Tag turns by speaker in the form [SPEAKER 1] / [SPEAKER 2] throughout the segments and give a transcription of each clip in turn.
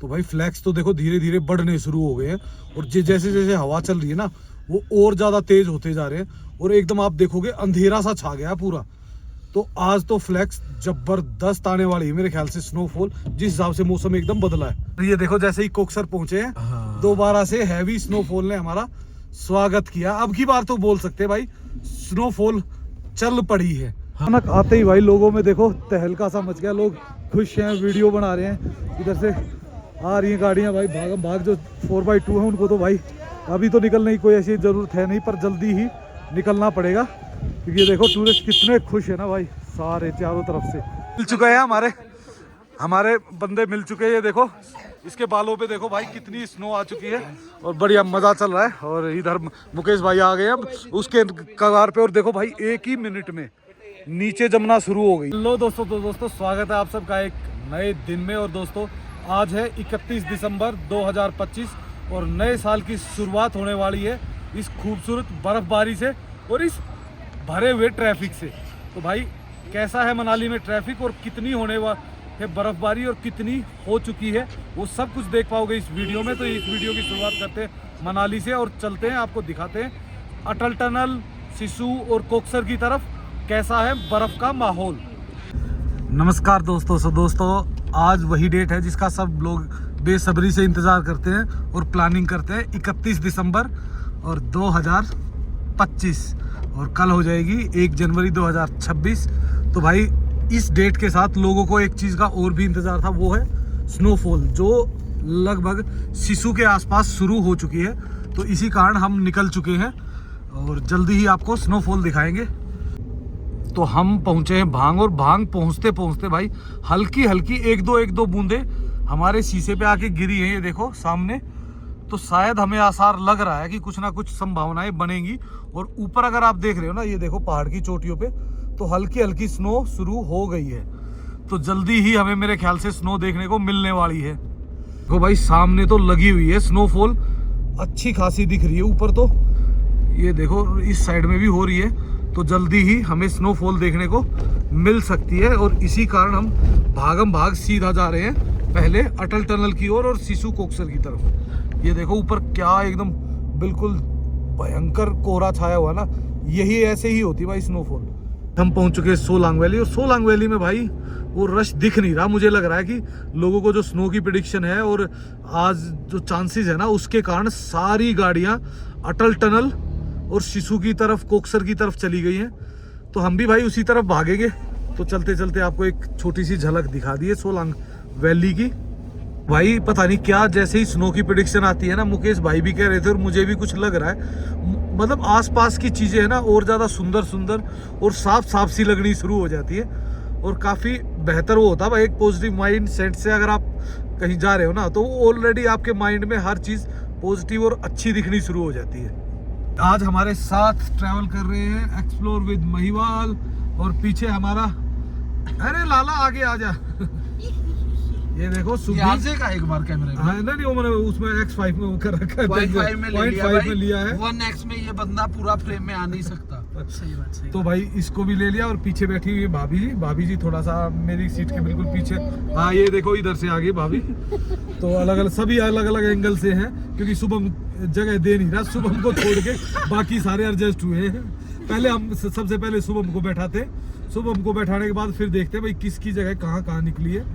[SPEAKER 1] तो भाई फ्लैक्स तो देखो धीरे धीरे बढ़ने शुरू हो गए हैं और जैसे जैसे हवा चल रही है ना वो और ज्यादा तेज होते जा रहे हैं और एकदम आप देखोगे अंधेरा सा छा गया पूरा। तो आज तो फ्लैक्स जबरदस्त आने वाली है मेरे ख्याल से स्नोफॉल, जिस हिसाब से मौसम एकदम बदला है। ये देखो जैसे ही कोक्सर पहुंचे हैं दोबारा से हैवी स्नोफॉल ने हमारा स्वागत किया। अब की बार तो बोल सकते हैं भाई स्नोफॉल चल पड़ी है। अचानक आते ही भाई लोगों में देखो तहलका सा मच गया, लोग खुश हैं, वीडियो बना रहे हैं। इधर से आ रही हैं गाड़ियां भाई, भागम भाग जो 4x2 है उनको तो भाई अभी तो निकलने की कोई ऐसी जरूरत है नहीं, पर जल्दी ही निकलना पड़ेगा क्योंकि ये देखो टूरिस्ट कितने खुश है ना भाई, सारे चारों तरफ से मिल चुके हैं हमारे बंदे मिल चुके हैं। ये देखो इसके बालों पे देखो भाई कितनी स्नो आ चुकी है और बढ़िया मजा चल रहा है। और इधर मुकेश भाई आ गए अब उसके कगार पे और देखो भाई एक ही मिनट में नीचे जमना शुरू हो गई। लो दोस्तों, तो दोस्तों स्वागत है आप सबका एक नए दिन में। और दोस्तों आज है 31 दिसंबर 2025 और नए साल की शुरुआत होने वाली है इस खूबसूरत बर्फबारी से और इस भरे हुए ट्रैफिक से। तो भाई कैसा है मनाली में ट्रैफिक और कितनी होने है बर्फबारी और कितनी हो चुकी है वो सब कुछ देख पाओगे इस वीडियो में। तो इस वीडियो की शुरुआत करते हैं मनाली से और चलते हैं, आपको दिखाते हैं अटल टनल, सिसु और कोक्सर की तरफ कैसा है बर्फ का माहौल। नमस्कार दोस्तों। दोस्तों आज वही डेट है जिसका सब लोग बेसब्री से इंतज़ार करते हैं और प्लानिंग करते हैं, 31 दिसंबर और 2025 और कल हो जाएगी 1 जनवरी 2026। तो भाई इस डेट के साथ लोगों को एक चीज़ का और भी इंतज़ार था, वो है स्नोफॉल जो लगभग सिसु के आसपास शुरू हो चुकी है। तो इसी कारण हम निकल चुके हैं और जल्दी ही आपको स्नोफॉल दिखाएंगे। तो हम पहुंचे हैं भांग और भांग पहुंचते पहुंचते भाई हल्की हल्की एक दो बूंदे हमारे शीशे पे आके गिरी हैं, ये देखो सामने। तो शायद हमें आसार लग रहा है कि कुछ ना कुछ संभावनाएं बनेंगी। और ऊपर अगर आप देख रहे हो ना, ये देखो पहाड़ की चोटियों पे तो हल्की हल्की स्नो शुरू हो गई है। तो जल्दी ही हमें मेरे ख्याल से स्नो देखने को मिलने वाली है। देखो भाई सामने तो लगी हुई है स्नोफॉल, अच्छी खासी दिख रही है ऊपर तो, ये देखो इस साइड में भी हो रही है। तो जल्दी ही हमें स्नोफॉल देखने को मिल सकती है और इसी कारण हम भागम भाग सीधा जा रहे हैं पहले अटल टनल की ओर और सिसु कोक्सर की तरफ। ये देखो ऊपर क्या एकदम बिल्कुल भयंकर कोहरा छाया हुआ ना, यही ऐसे ही होती भाई स्नोफॉल। हम पहुंच चुके हैं सोलांग वैली और सोलांग वैली में भाई वो रश दिख नहीं रहा। मुझे लग रहा है कि लोगों को जो स्नो की प्रेडिक्शन है और आज जो चांसेस है ना उसके कारण सारी गाड़ियां अटल टनल और सिसु की तरफ, कोक्सर की तरफ चली गई हैं। तो हम भी भाई उसी तरफ भागेंगे। तो चलते चलते आपको एक छोटी सी झलक दिखा दी है सोलांग वैली की। भाई पता नहीं क्या जैसे ही स्नो की प्रेडिक्शन आती है ना, मुकेश भाई भी कह रहे थे और मुझे भी कुछ लग रहा है, मतलब आसपास की चीज़ें है ना और ज़्यादा सुंदर सुंदर और साफ साफ सी लगनी शुरू हो जाती है और काफ़ी बेहतर वो होता है भाई। एक पॉजिटिव माइंड सेट से अगर आप कहीं जा रहे हो ना तो ऑलरेडी आपके माइंड में हर चीज़ पॉजिटिव और अच्छी दिखनी शुरू हो जाती है। आज हमारे साथ ट्रैवल कर रहे हैं एक्सप्लोर विद महिवाल और पीछे हमारा, अरे लाला आगे आ जा ये देखो सुबह का एक बार कैमरे में, हाँ नहीं वो मैंने उसमें X5 में वो कर रखा है, 0.5 में लिया है।
[SPEAKER 2] 1X में ये बंदा पूरा फ्रेम में आ नहीं सकता। सही बात, सही।
[SPEAKER 1] तो भाई इसको भी ले लिया और पीछे बैठी हुई भाभी जी थोड़ा सा मेरी सीट के बिल्कुल पीछे। हाँ ये देखो इधर से आ गई भाभी। तो सभी अलग अलग एंगल से हैं क्योंकि शुभम जगह दे नहीं रहा, शुभम को छोड़ के बाकी सारे एडजस्ट हुए हैं। पहले हम सबसे पहले शुभम को बैठाते, शुभम को बैठाने के बाद फिर देखते भाई किसकी जगह कहाँ निकली है,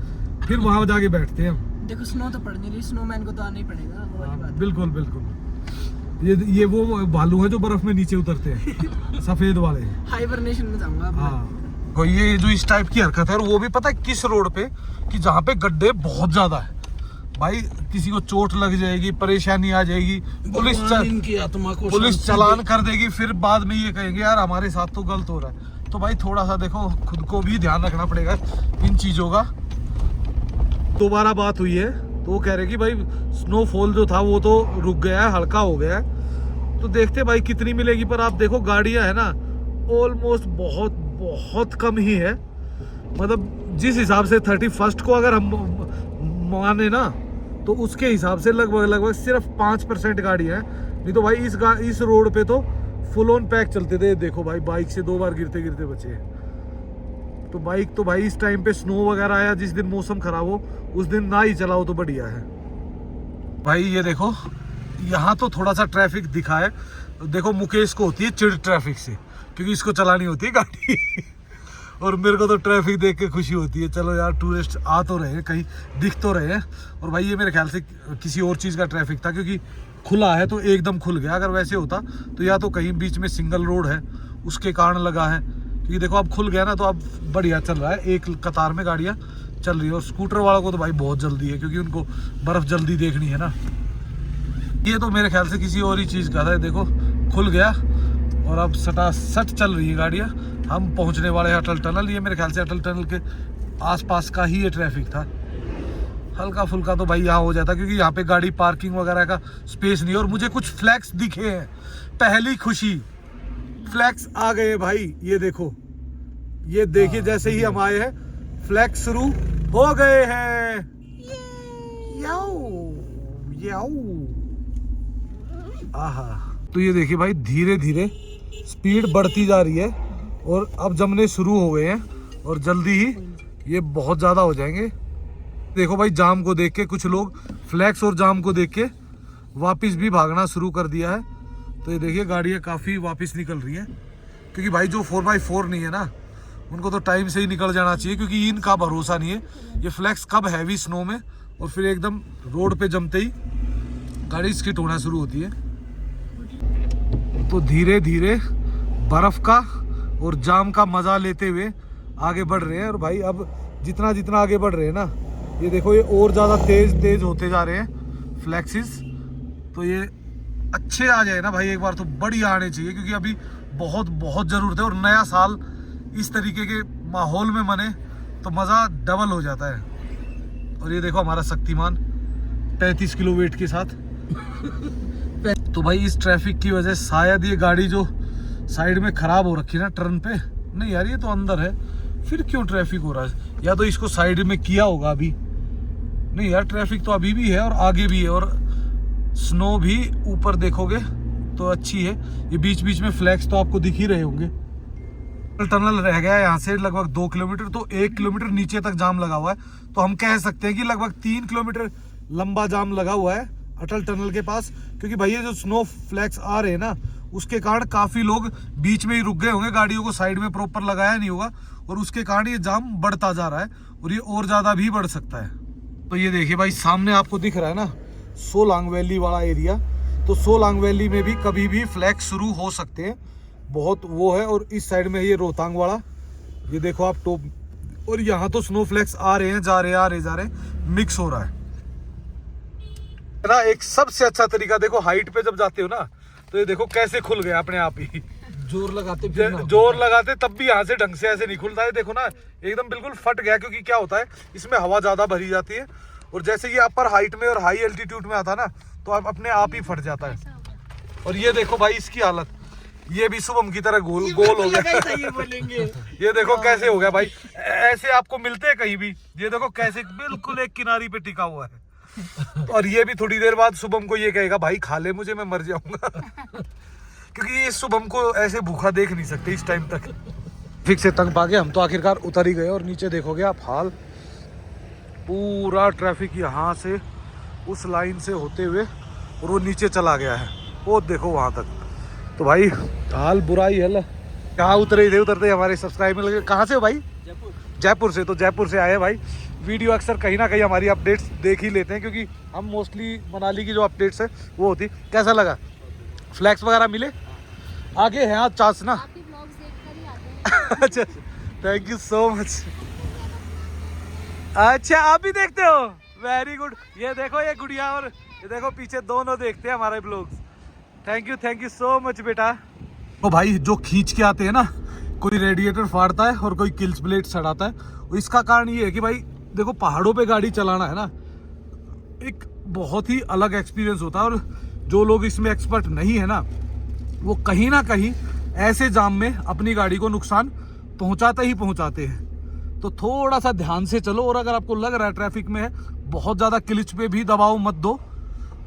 [SPEAKER 1] फिर वहां जाके बैठते हैं हम।
[SPEAKER 2] देखो स्नो तो पड़ नहीं रही, स्नोमैन को तो आना ही पड़ेगा, वो वाली बात।
[SPEAKER 1] बिल्कुल ये वो भालू है जो बर्फ में नीचे उतरते हैं सफेद वाले,
[SPEAKER 2] हाइबरनेशन में जाऊंगा।
[SPEAKER 1] हाँ ये जो इस टाइप की हरकत है और वो भी पता है किस रोड पे, कि जहाँ पे गड्ढे बहुत ज्यादा है भाई, किसी को चोट लग जाएगी, परेशानी आ जाएगी, पुलिस चलान कर देगी, फिर बाद में ये कहेंगे यार हमारे साथ तो गलत हो रहा है। तो भाई थोड़ा सा देखो खुद को भी ध्यान रखना पड़ेगा इन चीजों का। दोबारा बात हुई है तो वो कह रहे कि भाई स्नोफॉल जो था वो तो रुक गया है, हल्का हो गया है। तो देखते भाई कितनी मिलेगी, पर आप देखो गाड़ियां है ना ऑलमोस्ट बहुत कम ही है। मतलब जिस हिसाब से 31 को अगर हम माने ना तो उसके हिसाब से लगभग सिर्फ 5% गाड़ी है, नहीं तो भाई इस रोड पे तो फुल ऑन पैक चलते थे। देखो भाई बाइक से 2 बार गिरते बचे हैं। तो बाइक तो भाई इस टाइम पे स्नो वगैरह आया, जिस दिन मौसम खराब हो उस दिन ना ही चलाओ तो बढ़िया है। भाई ये देखो, यहाँ तो थोड़ा सा ट्रैफिक दिखा है। देखो मुकेश को होती है चिढ़ ट्रैफिक से, क्योंकि इसको चलानी होती है गाड़ी और मेरे को तो ट्रैफिक देख के खुशी होती है। चलो यार, टूरिस्ट आ तो रहे हैं, कहीं दिख तो रहे हैं। और भाई ये मेरे ख्याल से किसी और चीज़ का ट्रैफिक था, क्योंकि खुला है तो एकदम खुल गया। अगर वैसे होता तो या तो कहीं बीच में सिंगल रोड है उसके कारण लगा है, क्योंकि देखो अब खुल गया ना, तो अब बढ़िया चल रहा है, एक कतार में गाड़ियाँ चल रही है। और स्कूटर वालों को तो भाई बहुत जल्दी है, क्योंकि उनको बर्फ़ जल्दी देखनी है ना। ये तो मेरे ख्याल से किसी और ही चीज़ का था। देखो खुल गया और अब सट चल रही है गाड़ियाँ। हम पहुंचने वाले हैं अटल टनल। ये मेरे ख्याल से अटल टनल के आसपास का ही ये ट्रैफिक था। हल्का फुल्का तो भाई यहाँ हो जाता, क्योंकि यहाँ पे गाड़ी पार्किंग वगैरह का स्पेस नहीं है। और मुझे कुछ फ्लैग्स दिखे हैं, पहली खुशी, फ्लैग्स आ गए भाई। ये देखो, ये देखिए, जैसे ही हम आए हैं फ्लैग्स शुरू हो गए हैं। याओ याओ, आहा। तो ये देखिए भाई, धीरे धीरे स्पीड बढ़ती जा रही है और अब जमने शुरू हो गए हैं और जल्दी ही ये बहुत ज़्यादा हो जाएंगे। देखो भाई, जाम को देख के कुछ लोग फ्लैक्स और जाम को देख के वापस भी भागना शुरू कर दिया है। तो ये देखिए, गाड़ियाँ काफ़ी वापस निकल रही हैं, क्योंकि भाई जो 4x4 नहीं है ना, उनको तो टाइम से ही निकल जाना चाहिए, क्योंकि इनका भरोसा नहीं है ये फ्लैक्स कब हैवी स्नो में और फिर एकदम रोड पे जमते ही गाड़ी स्किट होना शुरू होती है। तो धीरे धीरे बर्फ़ का और जाम का मज़ा लेते हुए आगे बढ़ रहे हैं। और भाई अब जितना जितना आगे बढ़ रहे हैं ना, ये देखो, ये और ज़्यादा तेज़ होते जा रहे हैं फ्लैक्सिस। तो ये अच्छे आ जाए ना भाई, एक बार तो बढ़िया आने चाहिए, क्योंकि अभी बहुत बहुत ज़रूरत है। और नया साल इस तरीके के माहौल में मने तो मज़ा डबल हो जाता है। और ये देखो हमारा शक्तिमान 35 किलो वेट के साथ तो भाई इस ट्रैफिक की वजह से शायद ये गाड़ी जो साइड में ख़राब हो रखी है ना टर्न पे, नहीं यार ये तो अंदर है, फिर क्यों ट्रैफिक हो रहा है? या तो इसको साइड में किया होगा अभी। नहीं यार, ट्रैफिक तो अभी भी है और आगे भी है, और स्नो भी ऊपर देखोगे तो अच्छी है। ये बीच बीच में फ्लैग्स तो आपको दिख ही रहे होंगे। टनल रह गया है यहाँ से लगभग 2 किलोमीटर, तो 1 किलोमीटर नीचे तक जाम लगा हुआ है। तो हम कह सकते हैं कि लगभग 3 किलोमीटर लंबा जाम लगा हुआ है अटल टनल के पास, क्योंकि भाई ये जो स्नो फ्लैक्स आ रहे हैं ना, उसके कारण काफ़ी लोग बीच में ही रुक गए होंगे, गाड़ियों को साइड में प्रॉपर लगाया नहीं होगा, और उसके कारण ये जाम बढ़ता जा रहा है और ये और ज़्यादा भी बढ़ सकता है। तो ये देखिए भाई, सामने आपको दिख रहा है ना सोलांग वैली वाला एरिया। तो सोलांग वैली में भी कभी भी फ्लैक्स शुरू हो सकते हैं, बहुत वो है। और इस साइड में ये रोहतांग वाला, ये देखो आप टॉप, और यहाँ तो स्नो फ्लैक्स आ रहे हैं, जा रहे हैं, मिक्स हो रहा है ना। एक सबसे अच्छा तरीका देखो, हाइट पे जब जाते हो ना, तो ये देखो कैसे खुल गया अपने आप ही।
[SPEAKER 2] जोर लगाते
[SPEAKER 1] तब भी यहाँ से ढंग से ऐसे नहीं खुलता है। देखो ना, एकदम बिल्कुल फट गया, क्योंकि क्या होता है इसमें हवा ज्यादा भरी जाती है, और जैसे ये अपर हाइट में और हाई एल्टीट्यूड में आता ना, तो अपने आप ही फट जाता है। और ये देखो भाई इसकी हालत, ये भी शुभम की तरह गोल हो गया ये देखो कैसे हो गया भाई, ऐसे आपको मिलते हैं कहीं भी? ये देखो कैसे बिल्कुल एक किनारी पे टिका हुआ है। और ये भी थोड़ी देर बाद शुभम को ये कहेगा, भाई खा ले मुझे, मैं मर जाऊंगा क्योंकि ये शुभम को ऐसे भूखा देख नहीं सकते इस टाइम तक। फिर से तंग पा गए हम तो आखिरकार उतर ही गए। और नीचे देखोगे आप हाल, पूरा ट्रैफिक यहाँ से उस लाइन से होते हुए और वो नीचे चला गया है, वो देखो वहाँ तक। तो भाई हाल बुरा ही है। कहाँ उतरते हमारे सब्सक्राइब में लगे। कहाँ से हो भाई? जयपुर से। तो जयपुर से आए भाई। वीडियो अक्सर कहीं ना कहीं हमारी अपडेट्स देख ही लेते हैं, क्योंकि हम मोस्टली मनाली की जो अपडेट्स है वो होती। कैसा लगा? फ्लैक्स वगैरह मिले? आगे है आज चांस ना। अच्छा, थैंक यू सो मच। अच्छा, आप भी देखते हो? Very good. ये देखो ये गुड़िया और ये देखो पीछे दोनों देखते हैं हमारे blogs. Thank you so much बेटा। तो भाई जो खींच के आते हैं ना, कोई रेडिएटर फाड़ता है और कोई किल्स प्लेट सड़ाता है। इसका कारण ये है कि भाई देखो पहाड़ों पे गाड़ी चलाना है ना, एक बहुत ही अलग एक्सपीरियंस होता है। और जो लोग इसमें एक्सपर्ट नहीं है ना, वो कहीं ना कहीं ऐसे जाम में अपनी गाड़ी को नुकसान पहुंचाते हैं। तो थोड़ा सा ध्यान से चलो। और अगर आपको लग रहा है ट्रैफिक में है, बहुत ज़्यादा क्लिच पे भी दबाव मत दो,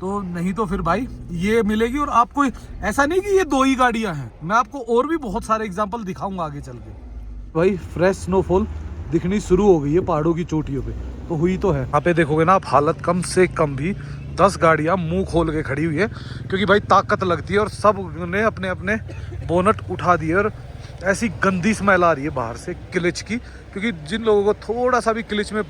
[SPEAKER 1] तो नहीं तो फिर भाई ये मिलेगी। और आपको ऐसा नहीं कि ये 2 ही गाड़ियां हैं, मैं आपको और भी बहुत सारे एग्जांपल दिखाऊंगा आगे चल के। भाई फ्रेश स्नोफॉल दिखनी शुरू हो गई है पहाड़ों की चोटियों पे, तो हुई तो है। यहाँ पे देखोगे ना आप, हालत कम से कम भी 10 गाड़ियां मुंह खोल के खड़ी हुई है, क्योंकि भाई ताकत लगती है और सब ने अपने अपने बोनट उठा दिए। और ऐसी गंदी स्मेल आ रही है बाहर से क्लिच की, क्योंकि जिन लोगों को थोड़ा सा भी क्लिच में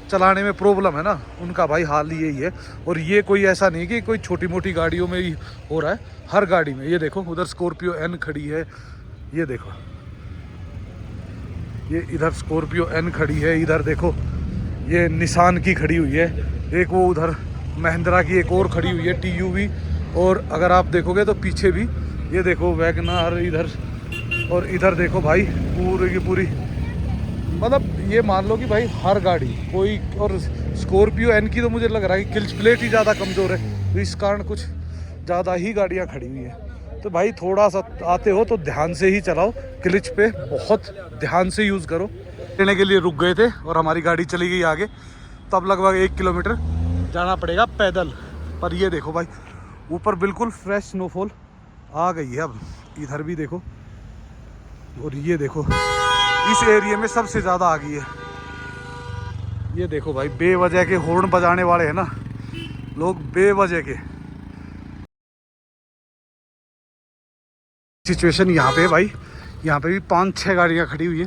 [SPEAKER 1] चलाने में प्रॉब्लम है ना, उनका भाई हाल यही है। और ये कोई ऐसा नहीं कि कोई छोटी मोटी गाड़ियों में ही हो रहा है, हर गाड़ी में। ये देखो उधर स्कॉर्पियो एन खड़ी है, ये देखो ये इधर स्कॉर्पियो एन खड़ी है, इधर देखो ये निसान की खड़ी हुई है, एक वो उधर महिंद्रा की एक और खड़ी हुई है TUV। और अगर आप देखोगे तो पीछे भी ये देखो वैगनर इधर, और इधर देखो भाई पूरी की पूरी, मतलब ये मान लो कि भाई हर गाड़ी कोई। और स्कॉर्पियो एन की तो मुझे लग रहा है कि क्लच प्लेट ही ज़्यादा कमज़ोर है, तो इस कारण कुछ ज़्यादा ही गाड़ियाँ खड़ी हुई है। तो भाई थोड़ा सा आते हो तो ध्यान से ही चलाओ, क्लच पे बहुत ध्यान से यूज़ करो। लेने के लिए रुक गए थे और हमारी गाड़ी चली गई आगे, तो अब लगभग 1 किलोमीटर जाना पड़ेगा पैदल। पर ये देखो भाई ऊपर बिल्कुल फ्रेश स्नोफॉल आ गई है अब, इधर भी देखो। और ये देखो इस एरिया में सबसे ज़्यादा आ गई है। ये देखो भाई बेवजह के हॉर्न बजाने वाले हैं ना लोग, बेवजह के। सिचुएशन यहाँ पे है भाई, यहाँ पे भी 5-6 गाड़ियाँ खड़ी हुई है,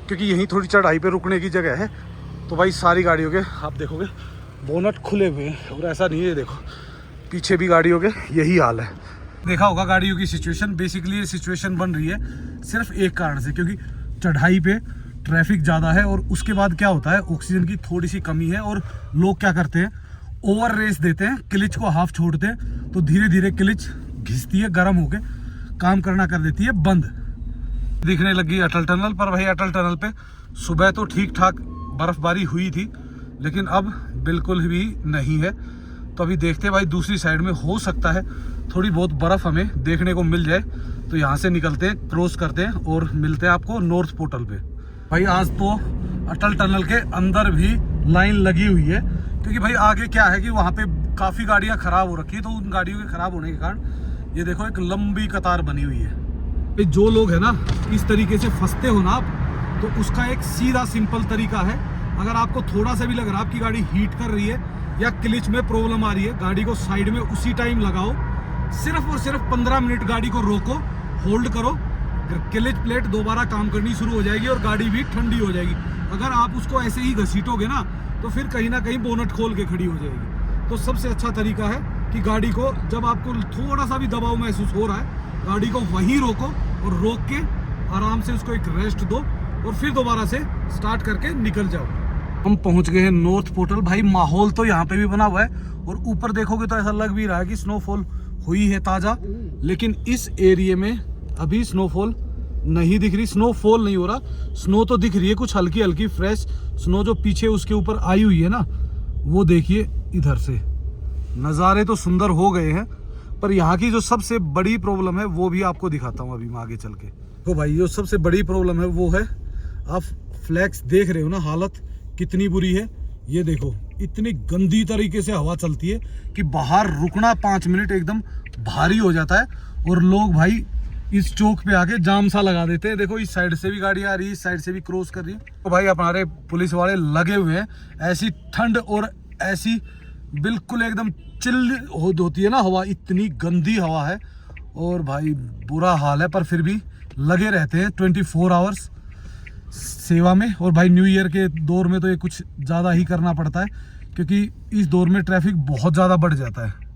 [SPEAKER 1] क्योंकि यहीं थोड़ी चढ़ाई पे रुकने की जगह है। तो भाई सारी गाड़ियों के आप देखोगे बोनट खुले हुए हैं, और ऐसा नहीं है, देखो पीछे भी गाड़ियों के यही हाल है। देखा होगा गाड़ियों की सिचुएशन, बेसिकली ये सिचुएशन बन रही है सिर्फ एक कारण से, क्योंकि चढ़ाई पे ट्रैफिक ज़्यादा है। और उसके बाद क्या होता है, ऑक्सीजन की थोड़ी सी कमी है, और लोग क्या करते हैं ओवर रेस देते हैं, क्लिच को हाफ छोड़ते हैं, तो धीरे धीरे क्लिच घिसती है, गर्म होके काम करना कर देती है बंद। दिखने लगी अटल टनल, पर भाई अटल टनल पे सुबह तो ठीक ठाक बर्फबारी हुई थी, लेकिन अब बिल्कुल भी नहीं है। तो अभी देखते हैं भाई दूसरी साइड में हो सकता है थोड़ी बहुत बर्फ़ हमें देखने को मिल जाए, तो यहाँ से निकलते हैं, क्रॉस करते हैं और मिलते हैं आपको नॉर्थ पोर्टल पे। भाई आज तो अटल टनल के अंदर भी लाइन लगी हुई है, क्योंकि भाई आगे क्या है कि वहाँ पे काफ़ी गाड़ियाँ ख़राब हो रखी है, तो उन गाड़ियों के ख़राब होने के कारण ये देखो एक लंबी कतार बनी हुई है। जो लोग है ना इस तरीके से फंसते हो ना आप, तो उसका एक सीधा सिंपल तरीका है। अगर आपको थोड़ा सा भी लग रहा है आपकी गाड़ी हीट कर रही है या क्लिच में प्रॉब्लम आ रही है, गाड़ी को साइड में उसी टाइम लगाओ, सिर्फ और सिर्फ 15 मिनट गाड़ी को रोको, होल्ड करो, क्लिच प्लेट दोबारा काम करनी शुरू हो जाएगी और गाड़ी भी ठंडी हो जाएगी। अगर आप उसको ऐसे ही घसीटोगे ना, तो फिर कहीं ना कहीं बोनट खोल के खड़ी हो जाएगी। तो सबसे अच्छा तरीका है कि गाड़ी को जब आपको थोड़ा सा भी दबाव महसूस हो रहा है, गाड़ी को वहीं रोको और रोक के आराम से उसको एक रेस्ट दो, और फिर दोबारा से स्टार्ट करके निकल जाओ। हम पहुंच गए हैं नॉर्थ पोर्टल। भाई माहौल तो यहाँ पे भी बना हुआ है, और ऊपर देखोगे तो ऐसा लग भी रहा है कि स्नोफॉल हुई है ताज़ा, लेकिन इस एरिया में अभी स्नोफॉल नहीं दिख रही। स्नोफॉल नहीं हो रहा, स्नो तो दिख रही है कुछ हल्की हल्की फ्रेश स्नो, जो पीछे उसके ऊपर आई हुई है ना, वो देखिए इधर से नज़ारे तो सुंदर हो गए हैं। पर यहाँ की जो सबसे बड़ी प्रॉब्लम है वो भी आपको दिखाता हूँ अभी मैं आगे चल के। तो भाई जो सबसे बड़ी प्रॉब्लम है वो है, आप फ्लैक्स देख रहे हो ना, हालत कितनी बुरी है। ये देखो इतनी गंदी तरीके से हवा चलती है कि बाहर रुकना 5 मिनट एकदम भारी हो जाता है, और लोग भाई इस चौक पे आके जाम सा लगा देते हैं। देखो इस साइड से भी गाड़ी आ रही है, इस साइड से भी क्रॉस कर रही है। तो भाई हमारे पुलिस वाले लगे हुए हैं, ऐसी ठंड और ऐसी बिल्कुल एकदम चिल्ली होती है ना हवा, इतनी गंदी हवा है, और भाई बुरा हाल है। पर फिर भी लगे रहते हैं 24 आवर्स सेवा में। और भाई न्यू ईयर के दौर में तो ये कुछ ज़्यादा ही करना पड़ता है, क्योंकि इस दौर में ट्रैफिक बहुत ज़्यादा बढ़ जाता है।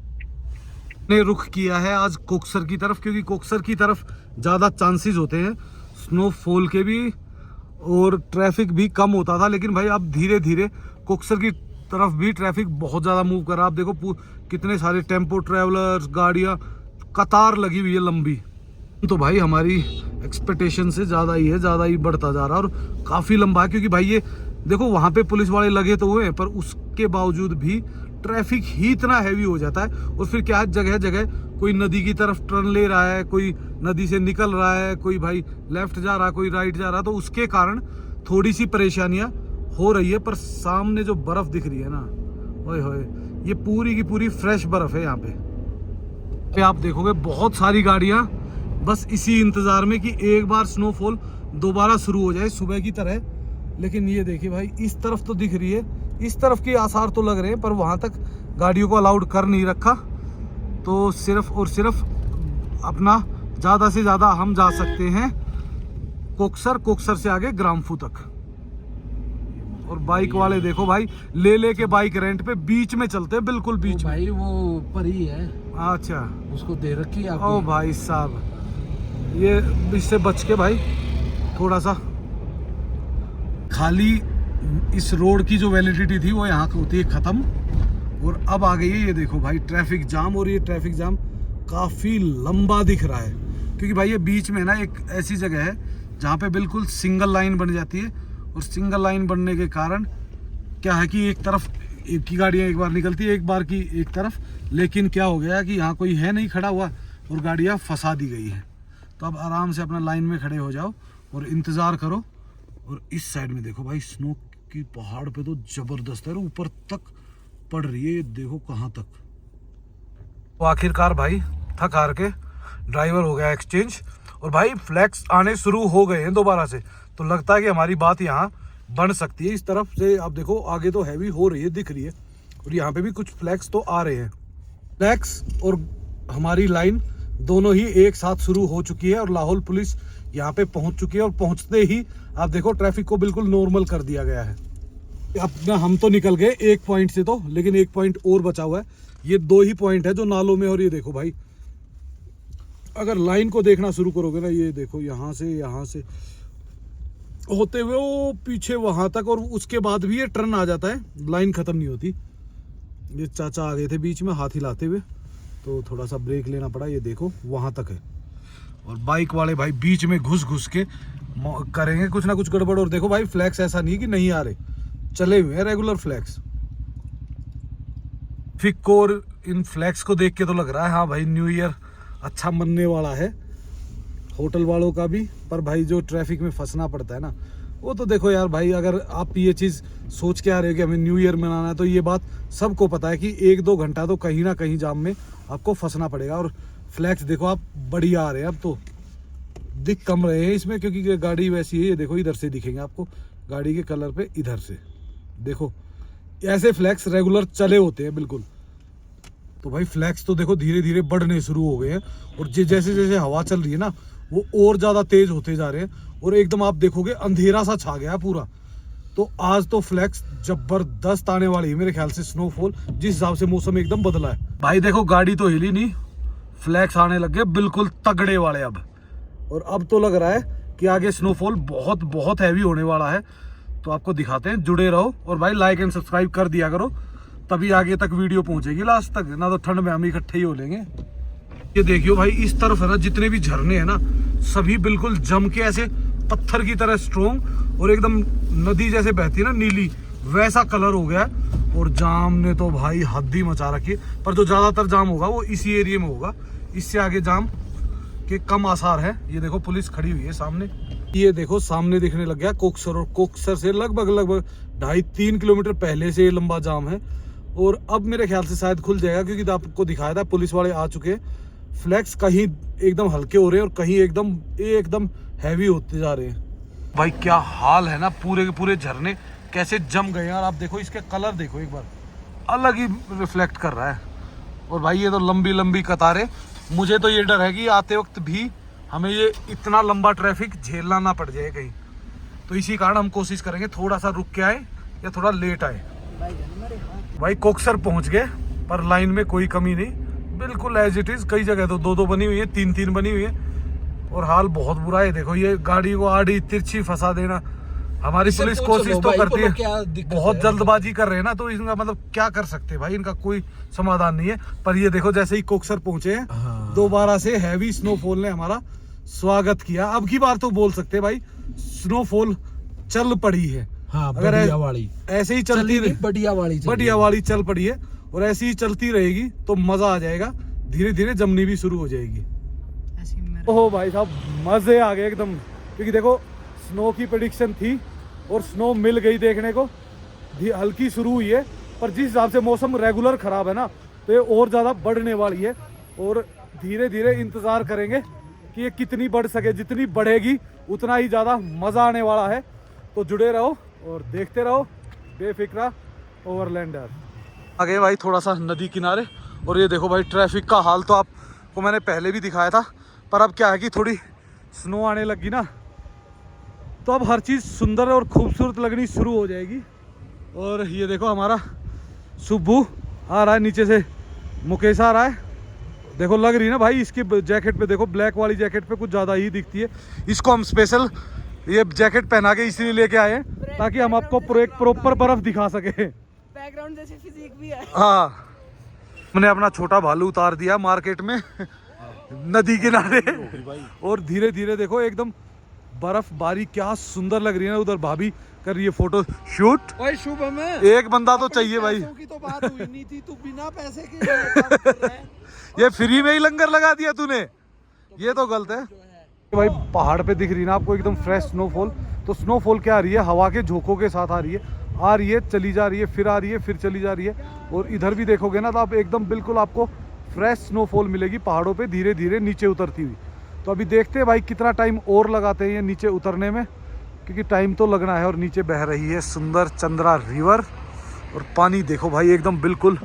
[SPEAKER 1] ने रुख किया है आज कोक्सर की तरफ, क्योंकि कोक्सर की तरफ ज़्यादा चांसेस होते हैं स्नोफॉल के भी, और ट्रैफिक भी कम होता था। लेकिन भाई अब धीरे धीरे कोक्सर की तरफ भी ट्रैफिक बहुत ज़्यादा मूव कर रहा है। आप देखो कितने सारे टेम्पो ट्रैवलर्स गाड़ियाँ कतार लगी हुई है लंबी। तो भाई हमारी एक्सपेक्टेशन से ज़्यादा ही है, ज़्यादा ही बढ़ता जा रहा है, और काफ़ी लंबा है। क्योंकि भाई ये देखो वहाँ पे पुलिस वाले लगे तो हुए, पर उसके बावजूद भी ट्रैफिक ही इतना हैवी हो जाता है। और फिर क्या है, जगह जगह कोई नदी की तरफ टर्न ले रहा है, कोई नदी से निकल रहा है, कोई भाई लेफ्ट जा रहा है, कोई राइट जा रहा है, तो उसके कारण थोड़ी सी परेशानियाँ हो रही है। पर सामने जो बर्फ़ दिख रही है ना, ओए होए, ये पूरी की पूरी फ्रेश बर्फ़ है यहाँ पे। आप देखोगे बहुत सारी गाड़ियाँ बस इसी इंतज़ार में कि एक बार स्नोफॉल दोबारा शुरू हो जाए सुबह की तरह। लेकिन ये देखिए भाई इस तरफ तो दिख रही है, इस तरफ के आसार तो लग रहे हैं, पर वहाँ तक गाड़ियों को अलाउड कर नहीं रखा, तो सिर्फ और सिर्फ अपना ज़्यादा से ज़्यादा हम जा सकते हैं कोकसर से आगे ग्रामफू तक। और बाइक वाले देखो भाई, ले के बाइक रेंट पे बीच में चलते हैं, बिल्कुल बीच में।
[SPEAKER 2] भाई वो परी है,
[SPEAKER 1] अच्छा,
[SPEAKER 2] उसको दे रखी है।
[SPEAKER 1] ओ भाई साहब, ये इससे बच के भाई थोड़ा सा। खाली इस रोड की जो वैलिडिटी थी वो यहाँ होती है ख़त्म, और अब आ गई है ये देखो भाई ट्रैफिक जाम। और ये ट्रैफिक जाम काफ़ी लंबा दिख रहा है, क्योंकि भाई ये बीच में ना एक ऐसी जगह है जहाँ पे बिल्कुल सिंगल लाइन बन जाती है, और सिंगल लाइन बनने के कारण क्या है कि एक तरफ एक की गाड़ियाँ एक बार निकलती है, एक बार की एक तरफ। लेकिन क्या हो गया कि यहाँ कोई है नहीं खड़ा हुआ और गाड़ियाँ फंसा दी गई हैं। तो अब आराम से अपना लाइन में खड़े हो जाओ और इंतज़ार करो। और इस साइड में देखो भाई, स्नो की पहाड़ पे तो ज़बरदस्त है, ऊपर तक पड़ रही है, ये देखो कहाँ तक। तो आखिरकार भाई थक हार के ड्राइवर हो गया एक्सचेंज, और भाई फ्लैक्स आने शुरू हो गए हैं दोबारा से। तो लगता है कि हमारी बात यहाँ बन सकती है। इस तरफ से आप देखो आगे तो हैवी हो रही है, दिख रही है, और यहाँ पे भी कुछ फ्लैक्स तो आ रहे हैं। फ्लैक्स और हमारी लाइन दोनों ही एक साथ शुरू हो चुकी है, और लाहौल पुलिस यहाँ पे पहुँच चुकी है। और पहुँचते ही आप देखो ट्रैफिक को बिल्कुल नॉर्मल कर दिया गया है। अपना हम तो निकल गए एक पॉइंट से, तो लेकिन एक पॉइंट और बचा हुआ है। ये 2 ही पॉइंट है जो नालों में। और ये देखो भाई, अगर लाइन को देखना शुरू करोगे ना, ये देखो यहाँ से होते हुए वो पीछे वहां तक, और उसके बाद भी ये टर्न आ जाता है, लाइन खत्म नहीं होती। ये चाचा आ गए थे बीच में हाथ हिलाते हुए, तो थोड़ा सा ब्रेक लेना पड़ा। ये देखो वहां तक है, और बाइक वाले भाई बीच में घुस के करेंगे कुछ ना कुछ गड़बड़। और देखो भाई फ्लैक्स ऐसा नहीं कि नहीं आ रहे, चले हुए हैं रेगुलर फ्लैक्स। फिक और इन फ्लैक्स को देख के तो लग रहा है हाँ भाई न्यू ईयर अच्छा मनने वाला है, होटल वालों का भी। पर भाई जो ट्रैफिक में फंसना पड़ता है ना, वो तो देखो यार भाई, अगर आप ये चीज़ सोच के आ रहे हो कि हमें न्यू ईयर मनाना है, तो ये बात सबको पता है कि 1-2 घंटा तो कहीं ना कहीं जाम में आपको फंसना पड़ेगा। और फ्लैक्स देखो आप बढ़िया आ रहे हैं, अब तो दिख कम रहे हैं इसमें, क्योंकि गाड़ी वैसी है। ये देखो इधर से दिखेंगे आपको, गाड़ी के कलर पे इधर से देखो, ऐसे फ्लैक्स रेगुलर चले होते हैं बिल्कुल। तो भाई फ्लैक्स तो देखो धीरे धीरे बढ़ने शुरू हो गए हैं, और जैसे जैसे हवा चल रही है ना, वो और ज़्यादा तेज होते जा रहे हैं, और एकदम आप देखोगे अंधेरा सा छा गया पूरा। तो आज तो फ्लैक्स जबरदस्त आने वाली है मेरे ख्याल से, स्नोफॉल जिस हिसाब से मौसम एकदम बदला है। भाई देखो गाड़ी तो हिली नहीं, फ्लैक्स आने लग गए बिल्कुल तगड़े वाले अब। और अब तो लग रहा है कि आगे स्नोफॉल बहुत बहुत हैवी होने वाला है। तो आपको दिखाते हैं, जुड़े रहो, और भाई लाइक एंड सब्सक्राइब कर दिया करो, तभी आगे तक वीडियो पहुंचेगी लास्ट तक, ना तो ठंड में हम इकट्ठे ही हो लेंगे। ये देखियो भाई, इस तरफ है ना जितने भी झरने हैं ना, सभी बिल्कुल जम के ऐसे पत्थर की तरह स्ट्रोंग, और एकदम नदी जैसे बहती है ना नीली, वैसा कलर हो गया है। और जाम ने तो भाई हद ही मचा रखी है। पर जो ज्यादातर जाम होगा वो इसी एरिया में होगा, इससे आगे जाम के कम आसार है। ये देखो पुलिस खड़ी हुई है सामने, ये देखो सामने दिखने लग गया कोकसर, और कोकसर से लगभग 2.5-3 किलोमीटर पहले से ये लंबा जाम है। और अब मेरे ख्याल से शायद खुल जाएगा, क्योंकि आपको दिखाया था पुलिस वाले आ चुके हैं। फ्लैक्स कहीं एकदम हल्के हो रहे हैं और कहीं एकदम हैवी होते जा रहे हैं। भाई क्या हाल है ना, पूरे के पूरे झरने कैसे जम गए हैं। और आप देखो इसके कलर देखो एक बार, अलग ही रिफ्लेक्ट कर रहा है। और भाई ये तो लंबी लंबी कतारें, मुझे तो ये डर है कि आते वक्त भी हमें ये इतना लंबा ट्रैफिक झेलना ना पड़ जाए कहीं। तो इसी कारण हम कोशिश करेंगे थोड़ा सा रुक के आए या थोड़ा लेट आए। भाई कोकसर पहुंच गए, पर लाइन में कोई कमी नहीं, बिल्कुल एज इट इज। कई जगह तो 2-2 बनी हुई है, 3-3 बनी हुई है, और हाल बहुत बुरा है। देखो ये गाड़ी को आड़ी तिरछी फंसा देना, हमारी पुलिस कोशिश तो करती है, बहुत जल्दबाजी कर रहे हैं ना, तो इनका मतलब क्या कर सकते हैं भाई, इनका कोई समाधान नहीं है। पर ये देखो जैसे ही कोकसर पहुंचे हैं, दोबारा से हैवी स्नोफॉल ने हमारा स्वागत किया। अब की बार तो बोल सकते हैं भाई स्नोफॉल चल पड़ी है।
[SPEAKER 2] हाँ,
[SPEAKER 1] अगर ऐसे ही चलती
[SPEAKER 2] बढ़िया
[SPEAKER 1] वाली चल पड़ी है, और ऐसे ही चलती रहेगी तो मजा आ जाएगा, धीरे धीरे जमनी भी शुरू हो जाएगी। ओहो भाई साहब मजे आ गए एकदम, क्योंकि देखो स्नो की प्रेडिक्शन थी और स्नो मिल गई देखने को। हल्की शुरू हुई है, पर जिस हिसाब से मौसम रेगुलर खराब है ना, तो ये और ज़्यादा बढ़ने वाली है। और धीरे धीरे इंतज़ार करेंगे कि ये कितनी बढ़ सके, जितनी बढ़ेगी उतना ही ज़्यादा मज़ा आने वाला है। तो जुड़े रहो और देखते रहो बेफिक्रा ओवरलैंडर। आ गए भाई थोड़ा सा नदी किनारे। और ये देखो भाई ट्रैफिक का हाल तो आपको मैंने पहले भी दिखाया था, पर अब क्या है कि थोड़ी स्नो आने लगी ना, तो अब हर चीज़ सुंदर और खूबसूरत लगनी शुरू हो जाएगी। और ये देखो हमारा सुब्बू आ रहा है नीचे से, मुकेश आ रहा है। देखो लग रही है ना भाई इसकी जैकेट पे, देखो ब्लैक वाली जैकेट पे कुछ ज़्यादा ही दिखती है। इसको हम स्पेशल ये जैकेट पहना के इसलिए लेके आए हैं ताकि हम आपको प्रॉपर बर्फ दिखा सके।
[SPEAKER 3] बैकग्राउंड जैसी फिजिक भी है।
[SPEAKER 1] हाँ, हमने अपना छोटा भालू उतार दिया मार्केट में नदी किनारे। और धीरे धीरे देखो एकदम बर्फबारी क्या सुंदर लग रही है ना। उधर भाभी कर रही है फोटो शूट।
[SPEAKER 2] ओए शुभम है,
[SPEAKER 1] एक बंदा तो चाहिए भाई।
[SPEAKER 2] पैसों की तो बात हुई नहीं थी, तू बिना पैसे के ये काम कर रहा है।
[SPEAKER 1] ये फ्री में ही लंगर लगा दिया तूने, ये तो गलत है भाई। पहाड़ पे दिख रही ना आपको एकदम फ्रेश स्नोफॉल। तो स्नोफॉल क्या आ रही है, हवा के झोंकों के साथ आ रही है, चली जा रही है, फिर आ रही है, फिर चली जा रही है। और इधर भी देखोगे ना तो आप एकदम बिल्कुल आपको फ्रेश स्नोफॉल मिलेगी पहाड़ों पे धीरे धीरे नीचे उतरती हुई। तो अभी देखते हैं भाई कितना टाइम और लगाते हैं ये नीचे उतरने में, क्योंकि टाइम तो लगना है। और नीचे बह रही है सुंदर चंद्रा रिवर। और पानी देखो भाई एकदम बिल्कुल,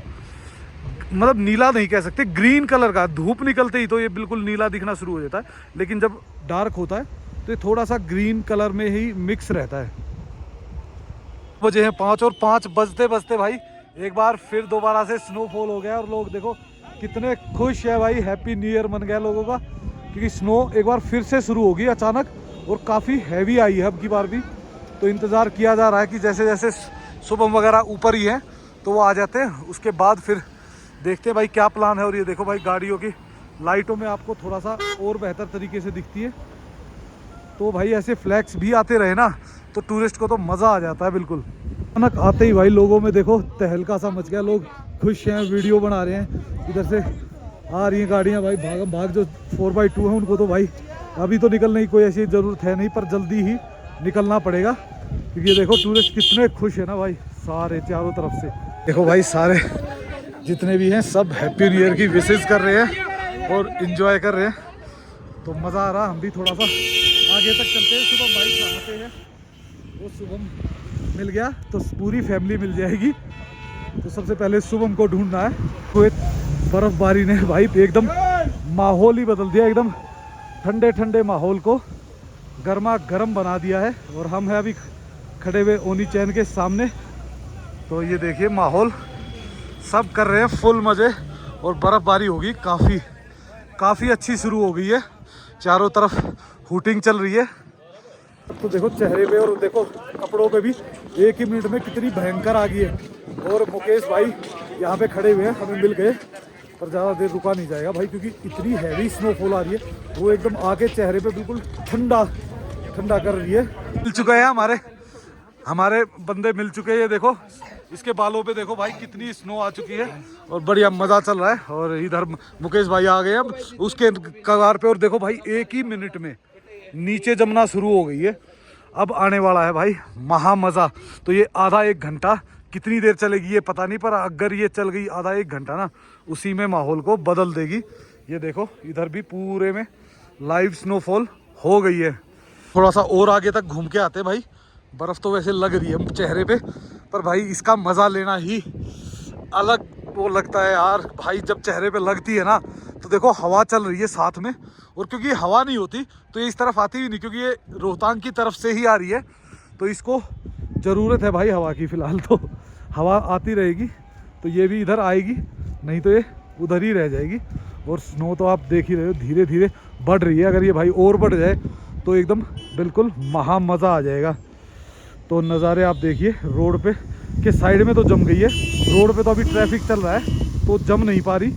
[SPEAKER 1] मतलब नीला नहीं कह सकते, ग्रीन कलर का। धूप निकलते ही तो ये बिल्कुल नीला दिखना शुरू हो जाता है, लेकिन जब डार्क होता है तो ये थोड़ा सा ग्रीन कलर में ही मिक्स रहता है। बजे हैं 5 और 5 बजते बजते भाई एक बार फिर दोबारा से स्नोफॉल हो गया। और लोग देखो कितने खुश है भाई, हैप्पी न्यू ईयर मन गया लोगों का, क्योंकि स्नो एक बार फिर से शुरू होगी अचानक। और काफ़ी हैवी आई है अब की बार भी। तो इंतज़ार किया जा रहा है कि जैसे जैसे शुभम वगैरह ऊपर ही है तो वो आ जाते हैं, उसके बाद फिर देखते हैं भाई क्या प्लान है। और ये देखो भाई गाड़ियों की लाइटों में आपको थोड़ा सा और बेहतर तरीके से दिखती है। तो भाई ऐसे फ्लैग्स भी आते रहे ना तो टूरिस्ट को तो मज़ा आ जाता है बिल्कुल। अचानक आते ही भाई लोगों में देखो तहलका सा मच गया, लोग खुश हैं, वीडियो बना रहे हैं। इधर से आ रही हैं गाड़ियाँ भाई, भाग भाग जो 4x2 है उनको तो भाई अभी तो निकलने की कोई ऐसी ज़रूरत है नहीं, पर जल्दी ही निकलना पड़ेगा, क्योंकि ये देखो टूरिस्ट कितने खुश है ना भाई सारे चारों तरफ से। देखो भाई सारे जितने भी हैं सब हैप्पी न्यू ईयर की विशेस कर रहे हैं और इन्जॉय कर रहे हैं। तो मज़ा आ रहा, हम भी थोड़ा सा आगे तक चलते हैं। शुभम भाई चाहते हैं, वो शुभम मिल गया तो पूरी फैमिली मिल जाएगी। तो सबसे पहले शुभम को ढूंढना है। कोई बर्फबारी ने भाई एकदम माहौल ही बदल दिया, एकदम ठंडे ठंडे माहौल को गर्मा गर्म बना दिया है। और हम हैं अभी खड़े हुए ओनी चैन के सामने। तो ये देखिए माहौल सब कर रहे हैं फुल मज़े। और बर्फ़बारी होगी काफ़ी अच्छी शुरू हो गई है, चारों तरफ हूटिंग चल रही है। तो देखो चेहरे पे और देखो कपड़ों पे भी एक ही मिनट में कितनी भयंकर आ गई है। और मुकेश भाई यहाँ पे खड़े हुए हैं, हमें मिल गए, पर ज़्यादा देर रुका नहीं जाएगा भाई, क्योंकि इतनी हैवी स्नोफॉल आ रही है। वो एकदम आके चेहरे पे बिल्कुल ठंडा कर रही है। मिल चुका है हमारे बंदे मिल चुके हैं। ये देखो इसके बालों पे देखो भाई कितनी स्नो आ चुकी है और बढ़िया मज़ा चल रहा है। और इधर मुकेश भाई आ गए अब उसके कगार पे। और देखो भाई एक ही मिनट में नीचे जमना शुरू हो गई है। अब आने वाला है भाई महा मज़ा। तो ये आधा एक घंटा कितनी देर चलेगी ये पता नहीं, पर अगर ये चल गई आधा एक घंटा ना, उसी में माहौल को बदल देगी। ये देखो इधर भी पूरे में लाइव स्नोफॉल हो गई है। थोड़ा सा और आगे तक घूम के आते भाई। बर्फ़ तो वैसे लग रही है चेहरे पे, पर भाई इसका मज़ा लेना ही अलग वो लगता है यार भाई। जब चेहरे पे लगती है ना तो देखो हवा चल रही है साथ में, और क्योंकि हवा नहीं होती तो ये इस तरफ आती भी नहीं, क्योंकि ये रोहतांग की तरफ से ही आ रही है। तो इसको ज़रूरत है भाई हवा की, फ़िलहाल तो हवा आती रहेगी। तो ये भी इधर आएगी, नहीं तो ये उधर ही रह जाएगी। और स्नो तो आप देख ही रहे हो धीरे धीरे बढ़ रही है। अगर ये भाई और बढ़ जाए तो एकदम बिल्कुल महा मज़ा आ जाएगा। तो नज़ारे आप देखिए रोड पे के साइड में तो जम गई है। रोड पे तो अभी ट्रैफिक चल रहा है तो जम नहीं पा रही।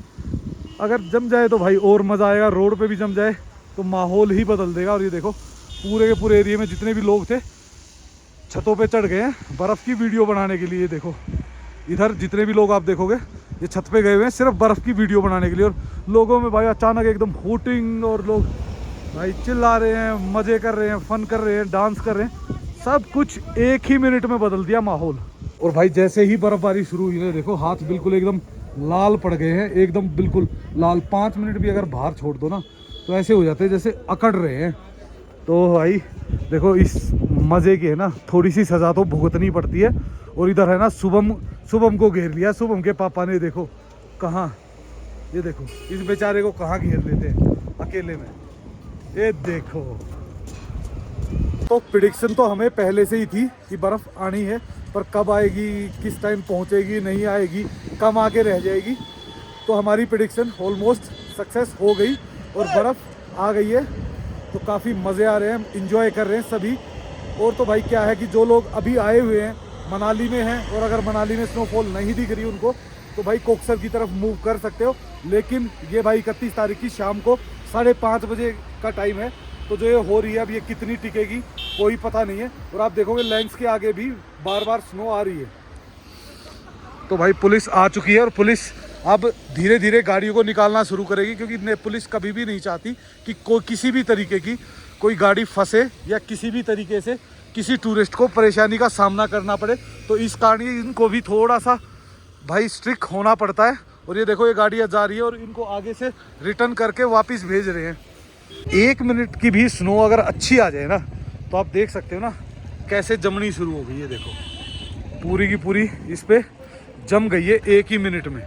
[SPEAKER 1] अगर जम जाए तो भाई और मज़ा आएगा, रोड पे भी जम जाए तो माहौल ही बदल देगा। और ये देखो पूरे के पूरे एरिया में जितने भी लोग थे छतों पे चढ़ गए हैं बर्फ़ की वीडियो बनाने के लिए। देखो इधर जितने भी लोग आप देखोगे ये छत पे गए हुए हैं सिर्फ बर्फ़ की वीडियो बनाने के लिए। और लोगों में भाई अचानक एकदम हूटिंग, और लोग भाई चिल्ला रहे हैं, मज़े कर रहे हैं, फ़न कर रहे हैं, डांस कर रहे हैं। सब कुछ एक ही मिनट में बदल दिया माहौल। और भाई जैसे ही बर्फबारी शुरू हुई है देखो हाथ बिल्कुल एकदम लाल पड़ गए हैं, एकदम बिल्कुल लाल। 5 मिनट भी अगर बाहर छोड़ दो ना तो ऐसे हो जाते हैं जैसे अकड़ रहे हैं। तो भाई देखो इस मज़े की है ना, थोड़ी सी सज़ा तो भुगतनी पड़ती है। और इधर है ना शुभम को घेर लिया। शुभम के पापा ने देखो कहाँ, ये देखो इस बेचारे को कहाँ घेर लेते हैं अकेले में, ये देखो। तो प्रिडिक्शन तो हमें पहले से ही थी कि बर्फ़ आनी है, पर कब आएगी, किस टाइम पहुंचेगी, नहीं आएगी, कम आके रह जाएगी। तो हमारी प्रिडिक्शन ऑलमोस्ट सक्सेस हो गई और बर्फ़ आ गई है। तो काफ़ी मज़े आ रहे हैं, हम इंजॉय कर रहे हैं सभी। और तो भाई क्या है कि जो लोग अभी आए हुए हैं मनाली में हैं, और अगर मनाली में स्नोफॉल नहीं दिख रही उनको, तो भाई कोकसर की तरफ मूव कर सकते हो। लेकिन ये भाई 31 तारीख की शाम को 5:30 बजे का टाइम है। तो जो ये हो रही है अब ये कितनी टिकेगी कोई पता नहीं है। और आप देखोगे लेंस के आगे भी बार बार स्नो आ रही है। तो भाई पुलिस आ चुकी है और पुलिस अब धीरे धीरे गाड़ियों को निकालना शुरू करेगी, क्योंकि पुलिस कभी भी नहीं चाहती कि कोई किसी भी तरीके की कोई गाड़ी फंसे या किसी भी तरीके से किसी टूरिस्ट को परेशानी का सामना करना पड़े। तो इस कारण इनको भी थोड़ा सा भाई स्ट्रिक्ट होना पड़ता है। और ये देखो ये गाड़ियाँ जा रही है और इनको आगे से रिटर्न करके वापस भेज रहे हैं। 1 मिनट की भी स्नो अगर अच्छी आ जाए ना, तो आप देख सकते हो ना कैसे जमनी शुरू हो गई है। देखो पूरी की पूरी इस पे जम गई है 1 ही मिनट में।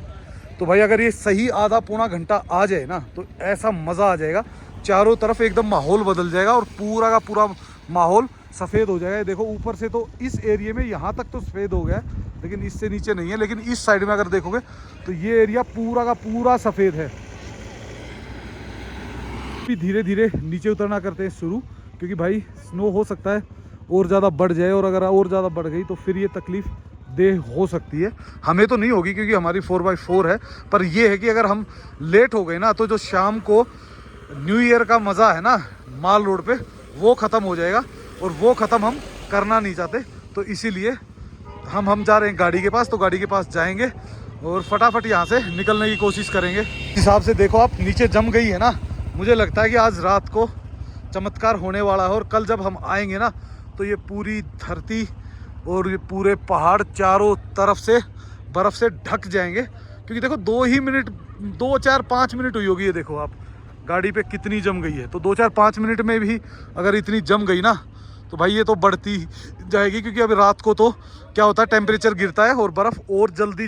[SPEAKER 1] तो भाई अगर ये सही आधा पौना घंटा आ जाए ना, तो ऐसा मज़ा आ जाएगा, चारों तरफ एकदम माहौल बदल जाएगा और पूरा का पूरा माहौल सफ़ेद हो जाएगा। देखो ऊपर से तो इस एरिया में यहाँ तक तो सफ़ेद हो गया है, लेकिन इससे नीचे नहीं है। लेकिन इस साइड में अगर देखोगे तो ये एरिया पूरा का पूरा सफ़ेद है। फिर धीरे धीरे नीचे उतरना करते हैं शुरू, क्योंकि भाई स्नो हो सकता है और ज़्यादा बढ़ जाए, और अगर और ज़्यादा बढ़ गई तो फिर ये तकलीफ़ देह हो सकती है। हमें तो नहीं होगी क्योंकि हमारी 4x4 है, पर ये है कि अगर हम लेट हो गए ना, तो जो शाम को न्यू ईयर का मज़ा है ना माल रोड पे, वो ख़त्म हो जाएगा। और वो ख़त्म हम करना नहीं चाहते। तो इसीलिए हम जा रहे हैं गाड़ी के पास। तो गाड़ी के पास जाएंगे और फटाफट यहाँ से निकलने की कोशिश करेंगे। इस हिसाब से देखो आप नीचे जम गई है ना, मुझे लगता है कि आज रात को चमत्कार होने वाला है। और कल जब हम आएंगे ना, तो ये पूरी धरती और ये पूरे पहाड़ चारों तरफ से बर्फ़ से ढक जाएंगे। क्योंकि देखो 2 4 5 मिनट हुई होगी, ये देखो आप गाड़ी पे कितनी जम गई है। तो 2 4 5 मिनट में भी अगर इतनी जम गई ना, तो भाई ये तो बढ़ती जाएगी। क्योंकि अभी रात को तो क्या होता है, टेम्परेचर गिरता है और बर्फ़ और जल्दी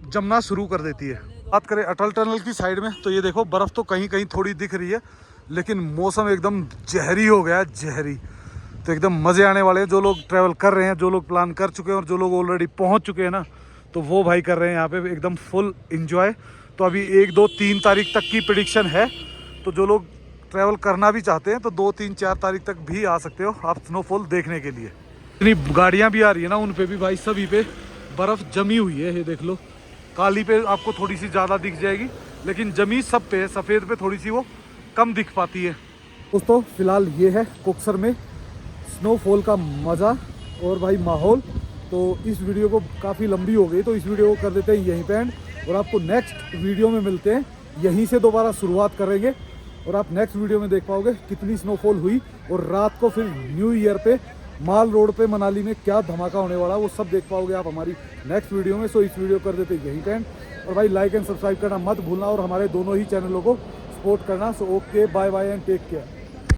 [SPEAKER 1] जमना शुरू कर देती है। बात करें अटल टनल की साइड में, तो ये देखो बर्फ़ तो कहीं कहीं थोड़ी दिख रही है, लेकिन मौसम एकदम जहरी हो गया है, जहरी। तो एकदम मज़े आने वाले हैं। जो लोग ट्रैवल कर रहे हैं, जो लोग प्लान कर चुके हैं और जो लोग ऑलरेडी पहुंच चुके हैं ना, तो वो भाई कर रहे हैं यहाँ पे एकदम फुल एंजॉय। तो अभी 1 2 3 तारीख तक की प्रेडिक्शन है। तो जो लोग ट्रैवल करना भी चाहते हैं, तो 2 3 4 तारीख तक भी आ सकते हो आप स्नोफॉल देखने के लिए। इतनी गाड़ियाँ भी आ रही है ना, उन पे भी भाई सभी पे बर्फ़ जमी हुई है। ये देख लो, काली पे आपको थोड़ी सी ज़्यादा दिख जाएगी, लेकिन जमी सब पे है, सफ़ेद पे थोड़ी सी वो कम दिख पाती है। दोस्तों फिलहाल ये है कोकसर में स्नोफॉल का मज़ा और भाई माहौल। तो इस वीडियो को काफ़ी लंबी हो गई, तो इस वीडियो को कर देते हैं यहीं पे एंड, और आपको नेक्स्ट वीडियो में मिलते हैं। यहीं से दोबारा शुरुआत करेंगे और आप नेक्स्ट वीडियो में देख पाओगे कितनी स्नोफॉल हुई, और रात को फिर न्यू ईयर पे माल रोड पे मनाली में क्या धमाका होने वाला है, वो सब देख पाओगे आप हमारी नेक्स्ट वीडियो में। सो इस वीडियो कर देते यहीं पे एंड, और भाई लाइक एंड सब्सक्राइब करना मत भूलना और हमारे दोनों ही चैनलों को सपोर्ट करना। So okay, bye bye and take care.